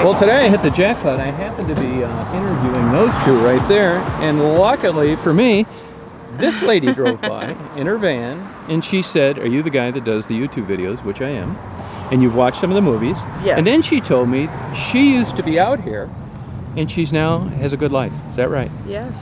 Well, today I hit the jackpot. I happened to be interviewing those two right there, and luckily for me, this lady drove by in her van, and she said, "Are you the guy that does the YouTube videos?" Which I am. And you've watched some of the movies. Yes. And then she told me she used to be out here, and she's now has a good life. Is that right? Yes.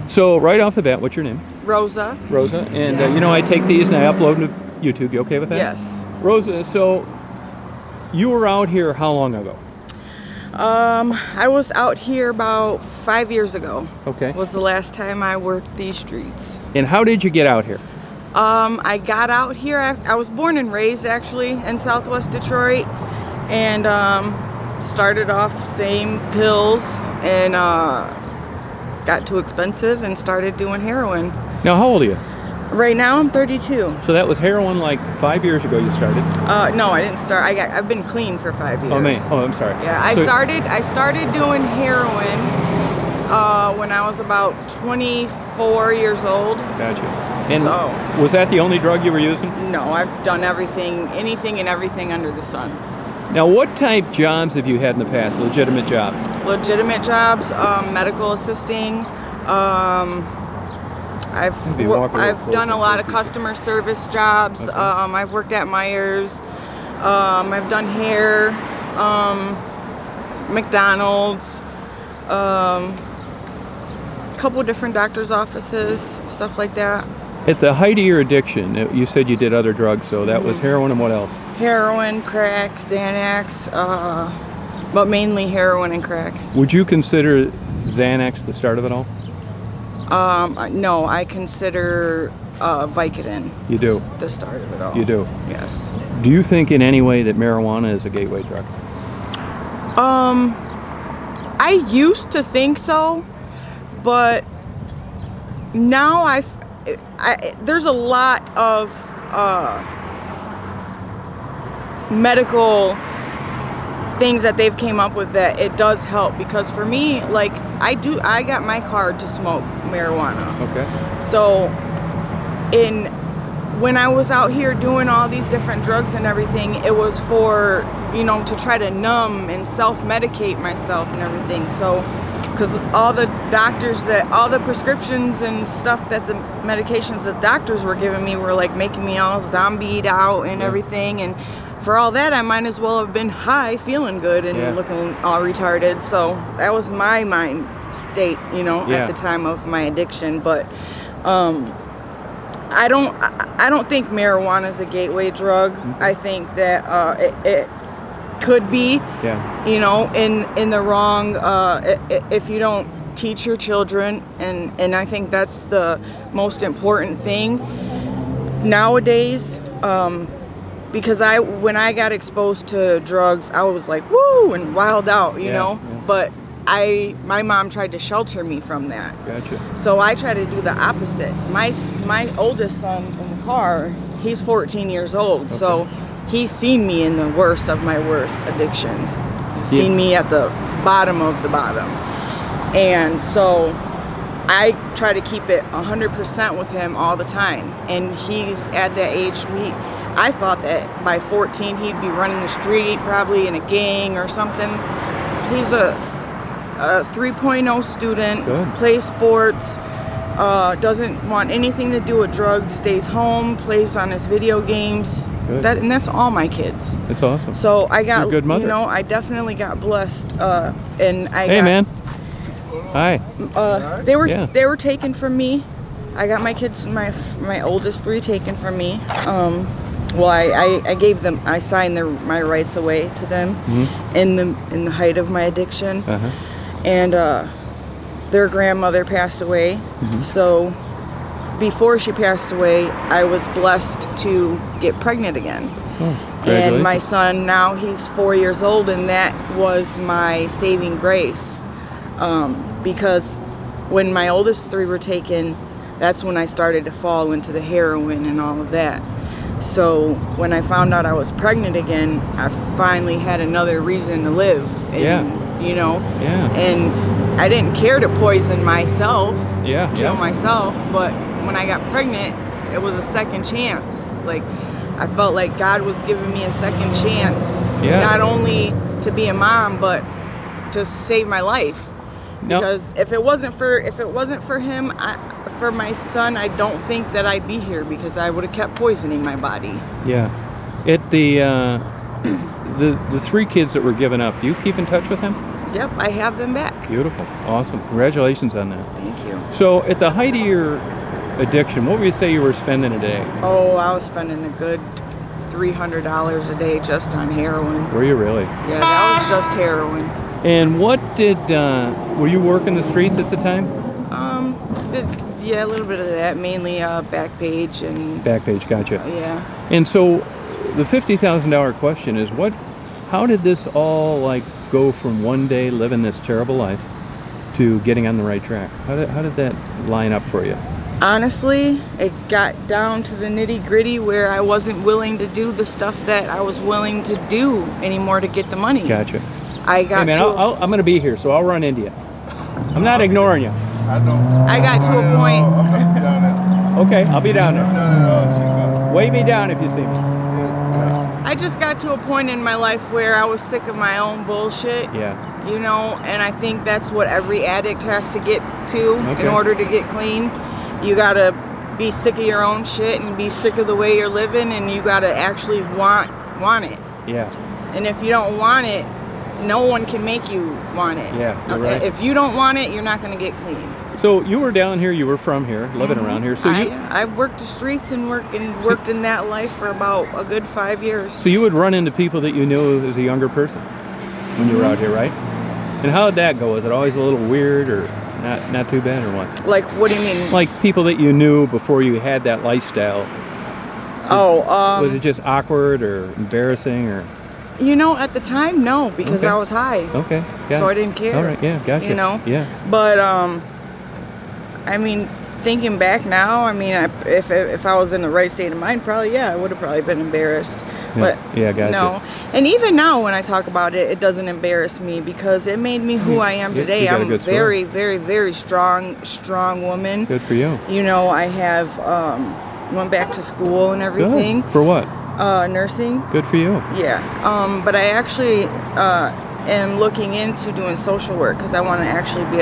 So right off the bat, what's your name? Rosa. Rosa. And Yes. you know, I take these and I upload them to YouTube. You okay with that? Yes. Rosa, so you were out here how long ago? I was out here about 5 years ago. Okay. Was the last time I worked these streets. And how did you get out here? I got out here, I was born and raised actually in Southwest Detroit, and started off same pills, and got too expensive and started doing heroin. Now, how old are you? Right now I'm 32. So that was heroin like 5 years ago you started? No, I didn't start. I've been clean for 5 years. Oh man, oh I'm sorry. Yeah, I started doing heroin when I was about 24 years old. Gotcha. And so, was that the only drug you were using? No, I've done everything, anything and everything under the sun. Now, what type jobs have you had in the past? Legitimate jobs? Legitimate jobs, medical assisting. I've done a lot of customer service jobs. Okay. I've worked at Myers. I've done hair, McDonald's, a couple different doctor's offices, stuff like that. At the height of your addiction, you said you did other drugs, so that was heroin and what else? Heroin, crack, Xanax, but mainly heroin and crack. Would you consider Xanax the start of it all? No, I consider Vicodin. You do? The start of it all. You do? Yes. Do you think in any way that marijuana is a gateway drug? I used to think so, but now there's a lot of medical things that they've came up with that it does help, because for me, like I got my card to smoke marijuana. Okay. So when I was out here doing all these different drugs and everything, it was for, you know, to try to numb and self-medicate myself and everything. So, because all the prescriptions and stuff that the medications that doctors were giving me were like making me all zombied out and everything. And for all that, I might as well have been high, feeling good and looking all retarded. So that was my mind state, you know, at the time of my addiction. But I don't think marijuana is a gateway drug. I think that it could be, you know, in the wrong, if you don't teach your children, and I think that's the most important thing nowadays, because when I got exposed to drugs, I was like, woo, and wild out, you know, but my mom tried to shelter me from that. Gotcha. So I try to do the opposite. My oldest son in the car, he's 14 years old, so he's seen me in the worst of my worst addictions. He's seen me at the bottom of the bottom. And so I try to keep it 100% with him all the time. And he's at that age, I thought that by 14 he'd be running the street, probably in a gang or something. He's a 3.0 student, plays sports, doesn't want anything to do with drugs, stays home, plays on his video games. And that's all my kids. That's awesome. So I got, you're a good mother. you know, I definitely got blessed. And Hey man. Hi. They were taken from me. I got my kids, my oldest three, taken from me. Well, I gave them, I signed my rights away to them in the height of my addiction. And their grandmother passed away. So before she passed away, I was blessed to get pregnant again. And my son, now he's 4 years old, and that was my saving grace. Because when my oldest three were taken, that's when I started to fall into the heroin and all of that. So when I found out I was pregnant again, I finally had another reason to live. And, you know, and I didn't care to poison myself, kill myself, but when I got pregnant, it was a second chance. Like, I felt like God was giving me a second chance, not only to be a mom, but to save my life. Because if it wasn't for him, for my son, I don't think that I'd be here, because I would have kept poisoning my body. Yeah. At the 3 kids that were given up, do you keep in touch with them? Yep, I have them back. Beautiful. Awesome. Congratulations on that. Thank you. So at the height of your addiction, what would you say you were spending a day? Oh, I was spending a good $300 a day just on heroin. Were you really? Yeah, that was just heroin. And what did, were you working the streets at the time? Yeah, a little bit of that, mainly Backpage and... Backpage, gotcha. Yeah. And so the $50,000 question is, how did this all like go from one day living this terrible life to getting on the right track? How did that line up for you? Honestly, it got down to the nitty-gritty where I wasn't willing to do the stuff that I was willing to do anymore to get the money. Gotcha. I got hey man, I'm going to be here, so I'll run into you. I'm not ignoring you. I got to a point. Okay, I'll be down there. Wave me down if you see me. I just got to a point in my life where I was sick of my own bullshit. Yeah. You know, and I think that's what every addict has to get to in order to get clean. You gotta be sick of your own shit and be sick of the way you're living, and you gotta actually want it. Yeah. And if you don't want it, no one can make you want it. Yeah, you're right. If you don't want it, you're not gonna get clean. So you were down here, you were from here, living around here. So I've worked the streets and worked in that life for about a good 5 years. So you would run into people that you knew as a younger person when you were out here, right? And how did that go? Was it always a little weird, or not too bad, or what? Like, what do you mean? Like people that you knew before you had that lifestyle. Was it just awkward or embarrassing, or? You know, at the time, no, because I was high. Okay, got so it. I didn't care. All right, yeah, gotcha. You know? Yeah. But, I mean, thinking back now, I mean, if I was in the right state of mind, probably, I would have probably been embarrassed. But gotcha. No. And even now when I talk about it, it doesn't embarrass me, because it made me who I am today. I'm a very, very, very strong woman. Good for you. You know, I have went back to school and everything. Good. For what? Nursing. Good for you. Yeah. But I actually am looking into doing social work, because I want to actually be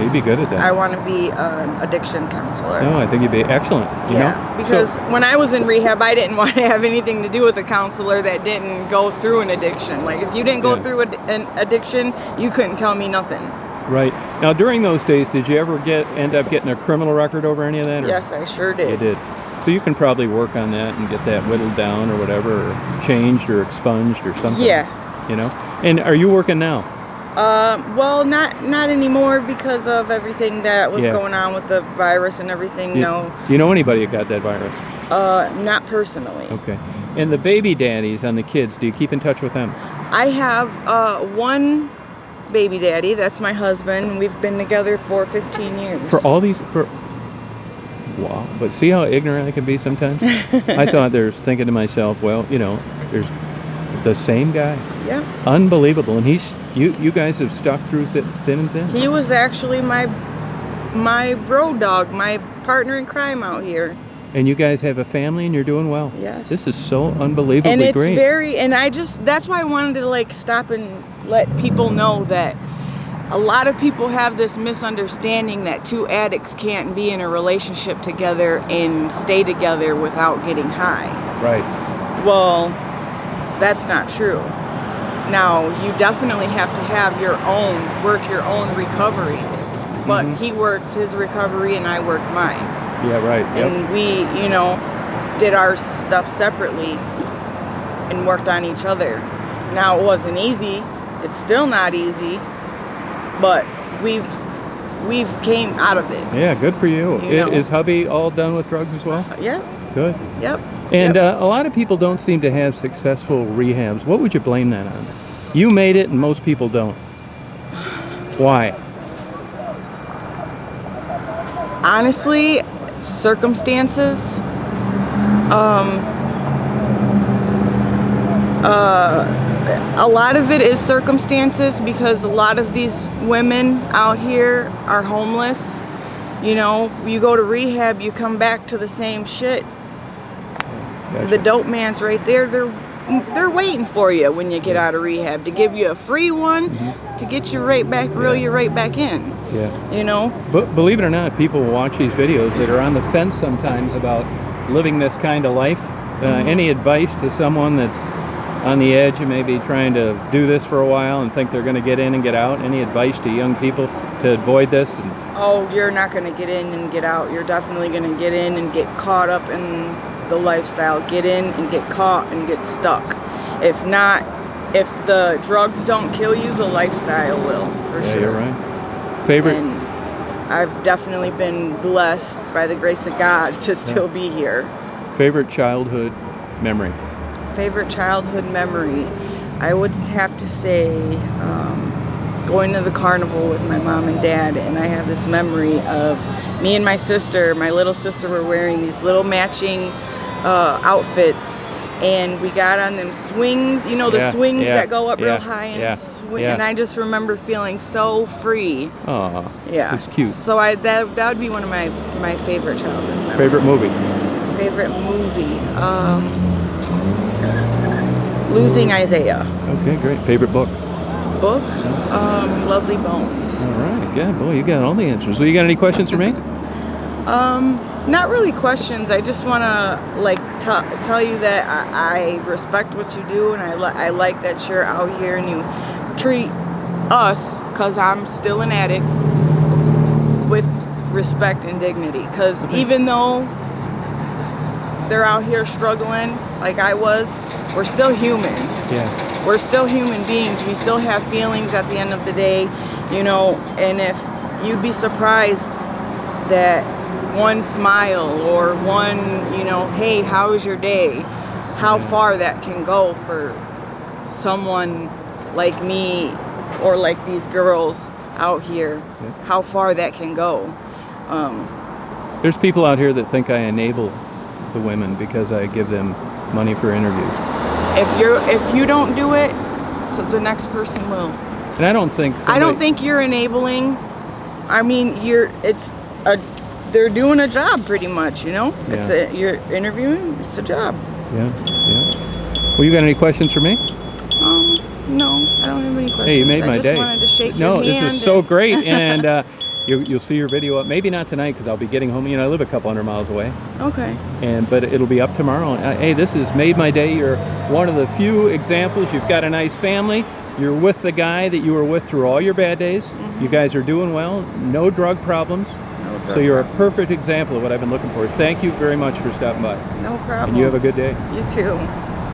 You'd be good at that. I want to be an addiction counselor. No, I think you'd be excellent. You know? Because when I was in rehab, I didn't want to have anything to do with a counselor that didn't go through an addiction. Like, if you didn't go through an addiction, you couldn't tell me nothing. Right. Now, during those days, did you ever end up getting a criminal record over any of that? Or? Yes, I sure did. You did. So you can probably work on that and get that whittled down or whatever, or changed or expunged or something. Yeah. You know? And are you working now? Well, not anymore, because of everything that was going on with the virus and everything. No. Do you know anybody who got that virus? Not personally. Okay. And the baby daddies on the kids, do you keep in touch with them? I have one baby daddy. That's my husband. We've been together for 15 years. For all these... Wow. But see how ignorant I can be sometimes? I thought thinking to myself, well, you know, there's the same guy. Yeah. Unbelievable. And you guys have stuck through thin and thin? He was actually my road dog, my partner in crime out here. And you guys have a family and you're doing well. Yes. This is so unbelievably and it's great. That's why I wanted to like stop and let people know that a lot of people have this misunderstanding that 2 addicts can't be in a relationship together and stay together without getting high. Right. Well, that's not true. Now, you definitely have to have your own recovery. But he worked his recovery and I worked mine. Yeah, right. Yep. And we, you know, did our stuff separately and worked on each other. Now, it wasn't easy. It's still not easy. But we've came out of it. Yeah, good for you. Is hubby all done with drugs as well? Yeah. Good. Yep. And a lot of people don't seem to have successful rehabs. What would you blame that on? You made it and most people don't. Why? Honestly, circumstances. A lot of it is circumstances, because a lot of these women out here are homeless. You know, you go to rehab, you come back to the same shit. Gotcha. The dope man's right there. they're waiting for you when you get out of rehab to give you a free one, to get you right back, reel you right back in. Yeah. You know. But believe it or not, people watch these videos that are on the fence sometimes about living this kind of life. Any advice to someone that's on the edge and maybe trying to do this for a while and think they're going to get in and get out? Any advice to young people to avoid this? Oh, you're not going to get in and get out. You're definitely going to get in and get caught up in the lifestyle. Get in and get caught and get stuck. If not, if the drugs don't kill you, the lifestyle will, for sure. You're right. Favorite? And I've definitely been blessed by the grace of God to still be here. Favorite childhood memory? Favorite childhood memory, I would have to say going to the carnival with my mom and dad, and I have this memory of me and my sister, my little sister, were wearing these little matching outfits, and we got on them swings, you know, the swings that go up real high and swing, and I just remember feeling so free. Oh, yeah, it's cute. So that would be one of my favorite childhood memories. Favorite movie? Favorite movie, Losing Isaiah. Okay, great. Favorite book? Book? Lovely Bones. All right, good. Boy, you got all the answers. Well, you got any questions for me? Not really questions. I just want to like tell you that I respect what you do, and I like that you're out here and you treat us, because I'm still an addict, with respect and dignity. Because even though they're out here struggling like I was, we're still humans. Yeah. We're still human beings. We still have feelings at the end of the day, you know, and if you'd be surprised that one smile or one, you know, hey, how was your day? How far that can go for someone like me or like these girls out here, how far that can go. There's people out here that think I enable the women because I give them money for interviews. If you don't do it, so the next person will. And I don't think I don't think you're enabling. I mean, they're doing a job pretty much, you know? Yeah. You're interviewing, it's a job. Yeah, yeah. Well, you got any questions for me? No, I don't have any questions. Hey, you made my day. I just wanted to shake your hand. No, this is so great, and you'll see your video up. Maybe not tonight because I'll be getting home. You know, I live a couple hundred miles away. Okay. But it'll be up tomorrow. Hey, this has made my day. You're one of the few examples. You've got a nice family. You're with the guy that you were with through all your bad days. You guys are doing well. No drug problems. So you're a perfect example of what I've been looking for. Thank you very much for stopping by. No problem. And you have a good day. You too.